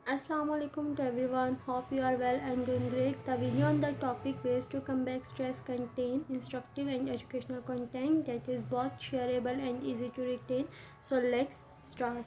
Assalamu alaikum to everyone. Hope you are well and doing great. The video on the topic ways to combat stress contain instructive and educational content that is both shareable and easy to retain. So let's start.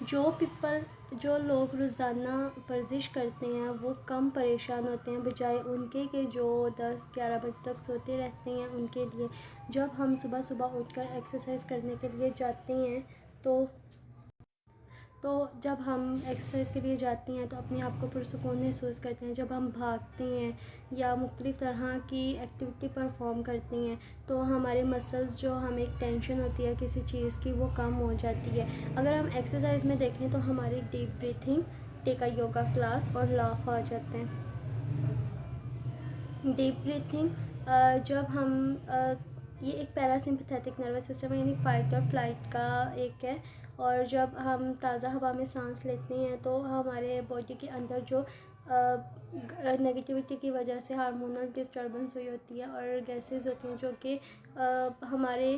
جو لوگ روزانہ ورزش کرتے ہیں وہ کم پریشان ہوتے ہیں بجائے ان کے کہ جو 10-11 بجے تک سوتے رہتے ہیں. ان کے لیے جب ہم صبح صبح اٹھ کر ایکسرسائز کرنے کے لیے جاتے ہیں تو جب ہم ایکسرسائز کے لیے جاتی ہیں تو اپنے آپ کو پرسکون محسوس کرتے ہیں. جب ہم بھاگتے ہیں یا مختلف طرح کی ایکٹیویٹی پرفارم کرتے ہیں تو ہمارے مسلز جو ہمیں ایک ٹینشن ہوتی ہے کسی چیز کی وہ کم ہو جاتی ہے. اگر ہم ایکسرسائز میں دیکھیں تو ہماری ڈیپ بریتھنگ، ٹیک اے یوگا کلاس اور لاف آ جاتے ہیں. ڈیپ بریتھنگ جب ہم یہ ایک پیراسمپتھیٹک نروس سسٹم ہے، یعنی فائٹ اور فلائٹ کا ایک ہے. اور جب ہم تازہ ہوا میں سانس لیتے ہیں تو ہمارے باڈی کے اندر جو نگیٹیوٹی کی وجہ سے ہارمونل ڈسٹربنس ہوئی ہوتی ہے اور گیسز ہوتی ہیں جو کہ ہمارے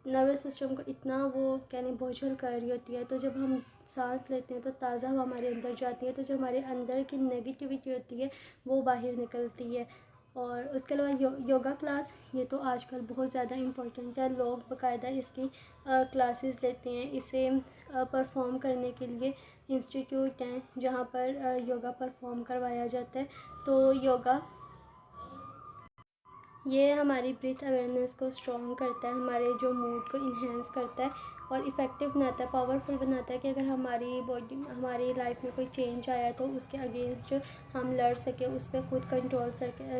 نروس سسٹم کو اتنا وہ بوجھل کر رہی ہوتی ہے. تو جب ہم سانس لیتے ہیں تو تازہ ہوا ہمارے اندر جاتی ہے تو جو ہمارے اندر کی نگیٹیوٹی ہوتی ہے وہ باہر نکلتی ہے. اور اس کے علاوہ یوگا کلاس، یہ تو آج کل بہت زیادہ امپورٹنٹ ہے. لوگ باقاعدہ اس کی کلاسز لیتے ہیں. اسے پرفارم کرنے کے لیے انسٹیٹیوٹ ہیں جہاں پر یوگا پرفارم کروایا جاتا ہے. تو یوگا یہ ہماری بریتھ اویئرنیس کو اسٹرانگ کرتا ہے، ہمارے جو موڈ کو انہینس کرتا ہے اور افیکٹو بناتا ہے، پاورفل بناتا ہے کہ اگر ہماری لائف میں کوئی چینج آیا تو اس کے اگینسٹ ہم لڑ سکیں، اس پہ خود کنٹرول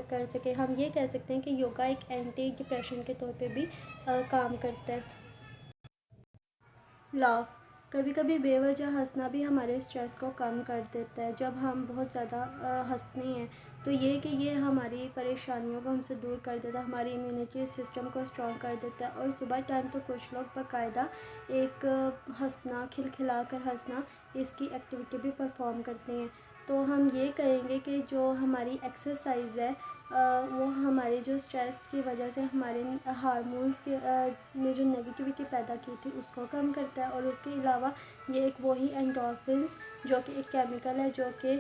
کر سکیں. ہم یہ کہہ سکتے ہیں کہ یوگا ایک اینٹی ڈپریشن کے طور پہ بھی کام کرتا ہے. لاف، کبھی کبھی بے وجہ ہنسنا بھی ہمارے اسٹریس کو کم کر دیتا ہے. جب ہم بہت زیادہ ہنستے ہیں تو یہ ہماری پریشانیوں کو ہم سے دور کر دیتا ہے، ہماری امیونٹی سسٹم کو اسٹرانگ کر دیتا ہے. اور صبح ٹائم تو کچھ لوگ باقاعدہ ایک ہنسنا، کھلکھلا کر ہنسنا، اس کی ایکٹیویٹی بھی پرفارم کرتے ہیں. تو ہم یہ کہیں گے کہ جو ہماری ایکسرسائز ہے وہ ہمارے جو اسٹریس کی وجہ سے ہمارے ہارمونس نے جو نگیٹیوٹی پیدا کی تھی اس کو کم کرتا ہے. اور اس کے علاوہ یہ ایک وہی اینڈورفنس جو کہ ایک کیمیکل ہے جو کہ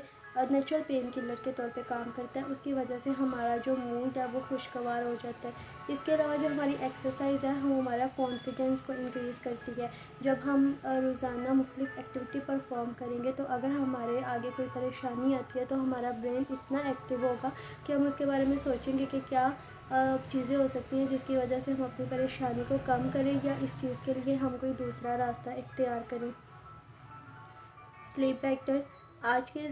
نیچرل پین کلر کے طور پہ کام کرتا ہے، اس کی وجہ سے ہمارا جو موڈ ہے وہ خوشگوار ہو جاتا ہے. اس کے علاوہ جو ہماری ایکسرسائز ہے وہ ہمارا کانفیڈنس کو انکریز کرتی ہے. جب ہم روزانہ مختلف ایکٹیویٹی پرفارم کریں گے تو اگر ہمارے آگے کوئی پریشانی آتی ہے تو ہمارا برین اتنا ایکٹیو ہوگا کہ ہم اس کے بارے میں سوچیں گے کہ کیا چیزیں ہو سکتی ہیں جس کی وجہ سے ہم اپنی پریشانی کو کم کریں یا اس چیز کے لیے ہم کوئی دوسرا راستہ اختیار کریں. سلیپ بیٹر، آج کے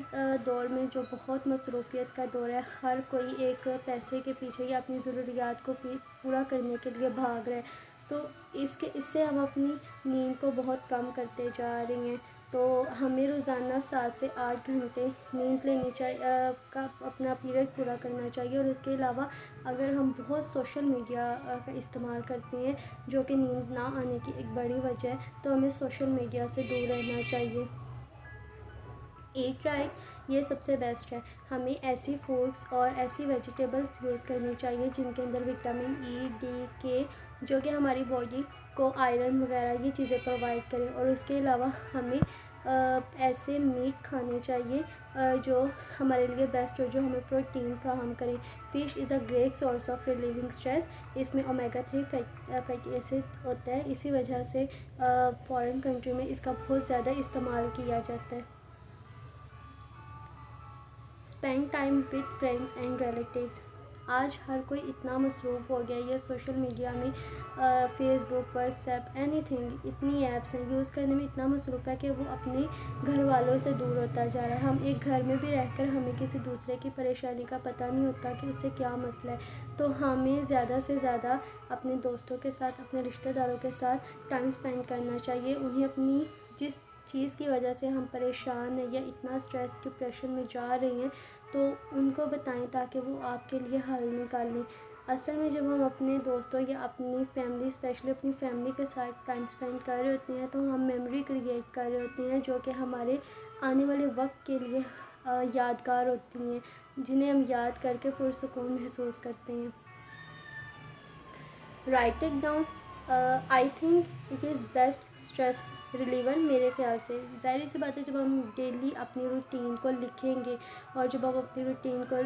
دور میں جو بہت مصروفیت کا دور ہے، ہر کوئی ایک پیسے کے پیچھے یا اپنی ضروریات کو پورا کرنے کے لیے بھاگ رہے ہیں. تو اس سے ہم اپنی نیند کو بہت کم کرتے جا رہی ہیں. تو ہمیں روزانہ 7 سے 8 گھنٹے نیند لینی چاہیے، اپنا پیریڈ پورا کرنا چاہیے. اور اس کے علاوہ اگر ہم بہت سوشل میڈیا کا استعمال کرتے ہیں جو کہ نیند نہ آنے کی ایک بڑی وجہ ہے تو ہمیں سوشل میڈیا سے دور رہنا چاہیے. ایٹ رائٹ، یہ سب سے بیسٹ ہے. ہمیں ایسی فوڈس اور ایسی ویجیٹیبلس یوز کرنی چاہیے جن کے اندر وٹامن ای، ڈی، کے، جو کہ ہماری باڈی کو آئرن وغیرہ یہ چیزیں پرووائڈ کریں. اور اس کے علاوہ ہمیں ایسے میٹ کھانے چاہیے جو ہمارے لیے بیسٹ ہو، جو ہمیں پروٹین فراہم کرے. Fish is a great source of relieving stress. اس میں اومیگا 3 فیٹی ایسڈ ہوتا ہے، اسی وجہ سے فارن کنٹری میں اس کا بہت زیادہ استعمال کیا جاتا ہے. Spend time with friends and relatives. آج ہر کوئی اتنا مصروف ہو گیا ہے، یہ سوشل میڈیا میں فیس بک، واٹس ایپ، اینی تھنگ، اتنی ایپس ہیں، یوز کرنے میں اتنا مصروف ہے کہ وہ اپنے گھر والوں سے دور ہوتا جا رہا ہے. ہم ایک گھر میں بھی رہ کر ہمیں کسی دوسرے کی پریشانی کا پتہ نہیں ہوتا کہ اس سے کیا مسئلہ ہے. تو ہمیں زیادہ سے زیادہ اپنے دوستوں کے ساتھ، اپنے رشتہ داروں کے ساتھ ٹائم اسپینڈ کرنا چاہیے. انہیں اپنی جس چیز کی وجہ سے ہم پریشان ہیں یا اتنا اسٹریس ڈپریشن میں جا رہے ہیں تو ان کو بتائیں تاکہ وہ آپ کے لیے حل نکال لیں. اصل میں جب ہم اپنے دوستوں یا اپنی فیملی، اسپیشلی اپنی فیملی کے ساتھ ٹائم اسپینڈ کر رہے ہوتے ہیں تو ہم میموری کریٹ کر رہے ہوتے ہیں جو کہ ہمارے آنے والے وقت کے لیے یادگار ہوتی ہیں، جنہیں ہم یاد کر کے پرسکون محسوس کرتے ہیں. Write it down, I think it is best stress reliever. میرے خیال سے ظاہر سی بات ہے جب ہم ڈیلی اپنی روٹین کو لکھیں گے اور جب ہم اپنی روٹین کو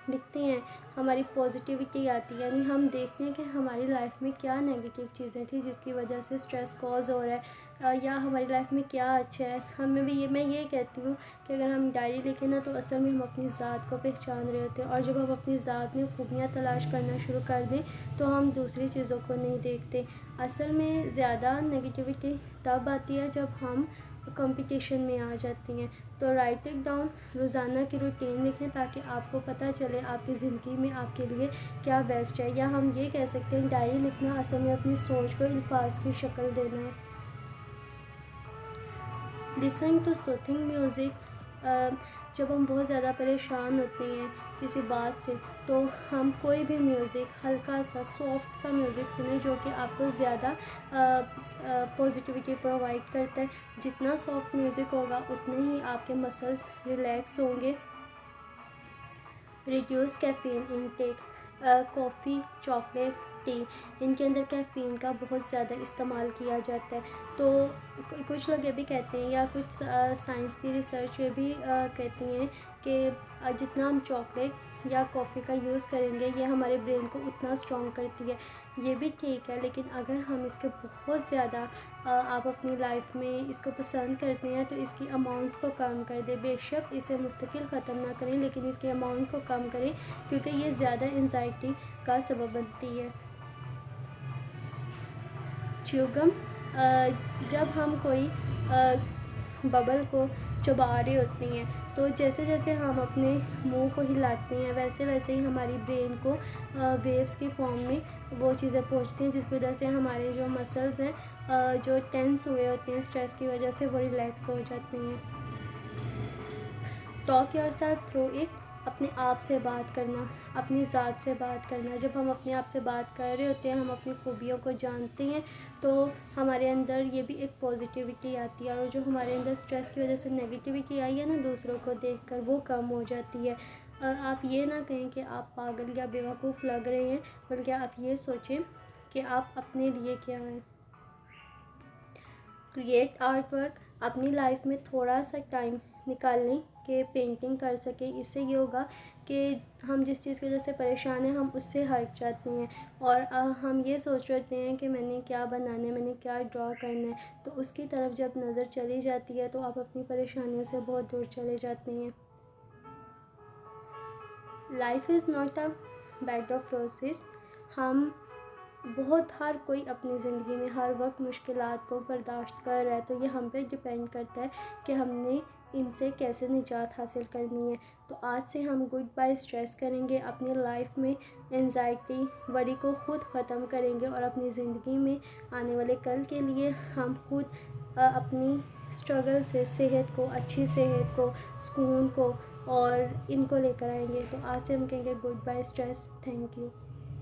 لکھتے ہیں ہماری پازیٹیوٹی آتی ہے. یعنی ہم دیکھتے ہیں کہ ہماری لائف میں کیا نگیٹیو چیزیں تھیں جس کی وجہ سے اسٹریس کوز ہو رہا ہے. یا ہماری لائف میں کیا اچھا ہے. ہمیں بھی میں یہ کہتی ہوں کہ اگر ہم ڈائری لکھیں نا تو اصل میں ہم اپنی ذات کو پہچان رہے ہوتے ہیں, اور جب ہم اپنی ذات میں خوبیاں تلاش کرنا شروع کر دیں تو ہم دوسری چیزوں کو نہیں دیکھتے. اصل میں زیادہ نگیٹیوٹی تب آتی ہے جب ہم کمپٹیشن میں آ جاتی ہیں. تو رائٹ اٹ ڈاؤن, روزانہ کی روٹین لکھیں تاکہ آپ کو پتہ چلے آپ کی زندگی میں آپ کے لیے کیا بیسٹ ہے. یا ہم یہ کہہ سکتے ہیں ڈائری لکھنا اصل میں اپنی سوچ کو الفاظ کی شکل دینا ہے. Listen to soothing music. جب ہم بہت زیادہ پریشان ہوتے ہیں کسی بات سے تو ہم کوئی بھی میوزک, ہلکا سا سافٹ سا میوزک سنیں جو کہ آپ کو زیادہ پازیٹیوٹی پرووائڈ کرتا ہے. جتنا سافٹ میوزک ہوگا اتنے ہی آپ کے مسلز ریلیکس ہوں گے. Reduce caffeine intake. Coffee, chocolate, tea, ان کے اندر کیفین کا بہت زیادہ استعمال کیا جاتا ہے. تو کچھ لوگ یہ بھی کہتے ہیں, یا کچھ سائنس کی ریسرچ یہ بھی کہتی ہیں کہ جتنا ہم چاکلیٹ یا کافی کا یوز کریں گے یہ ہمارے برین کو اتنا اسٹرانگ کرتی ہے. یہ بھی ٹھیک ہے, لیکن اگر ہم اس کے بہت زیادہ آپ اپنی لائف میں اس کو پسند کرتے ہیں تو اس کی اماؤنٹ کو کم کر دیں. بے شک اسے مستقل ختم نہ کریں لیکن اس کے اماؤنٹ کو کم کریں, کیونکہ یہ زیادہ انزائٹی کا سبب بنتی ہے. چیوگم. جب ہم کوئی ببل کو چبا رہے ہوتے ہیں تو جیسے جیسے ہم اپنے منہ کو ہلاتے ہیں ویسے ویسے ہی ہماری برین کو ویوز کی فارم میں وہ چیزیں پہنچتی ہیں, جس کی وجہ سے ہمارے جو مسلز ہیں جو ٹینس ہوئے ہوتے ہیں اسٹریس کی وجہ سے وہ ریلیکس ہو جاتے ہیں. Talk your self through it. اپنے آپ سے بات کرنا, اپنی ذات سے بات کرنا. جب ہم اپنے آپ سے بات کر رہے ہوتے ہیں, ہم اپنی خوبیوں کو جانتے ہیں تو ہمارے اندر یہ بھی ایک پازیٹیوٹی آتی ہے, اور جو ہمارے اندر اسٹریس کی وجہ سے نگیٹیوٹی آئی ہے نا دوسروں کو دیکھ کر, وہ کم ہو جاتی ہے. آپ یہ نہ کہیں کہ آپ پاگل یا بیوقوف لگ رہے ہیں, بلکہ آپ یہ سوچیں کہ آپ اپنے لیے کیا ہیں. Create art work. اپنی لائف میں تھوڑا سا ٹائم نکال لیں کہ پینٹنگ کر سکیں. اس سے یہ ہوگا کہ ہم جس چیز کی وجہ سے پریشان ہیں ہم اس سے ہٹ جاتے ہیں, اور ہم یہ سوچ رہتے ہیں کہ میں نے کیا بنانا ہے, میں نے کیا ڈرا کرنا ہے, تو اس کی طرف جب نظر چلی جاتی ہے تو آپ اپنی پریشانیوں سے بہت دور چلے جاتے ہیں. Life is not a bad of roses. ہم ہر کوئی اپنی زندگی میں ہر وقت مشکلات کو برداشت کر رہا ہے, تو یہ ہم پہ ڈپینڈ کرتا ہے کہ ہم نے ان سے کیسے نجات حاصل کرنی ہے. تو آج سے ہم گڈ بائی اسٹریس کریں گے, اپنی لائف میں انزائٹی وری کو خود ختم کریں گے, اور اپنی زندگی میں آنے والے کل کے لیے ہم خود اپنی اسٹرگل سے صحت کو, اچھی صحت کو, سکون کو اور ان کو لے کر آئیں گے. تو آج سے ہم کہیں گے good by stress. Thank you.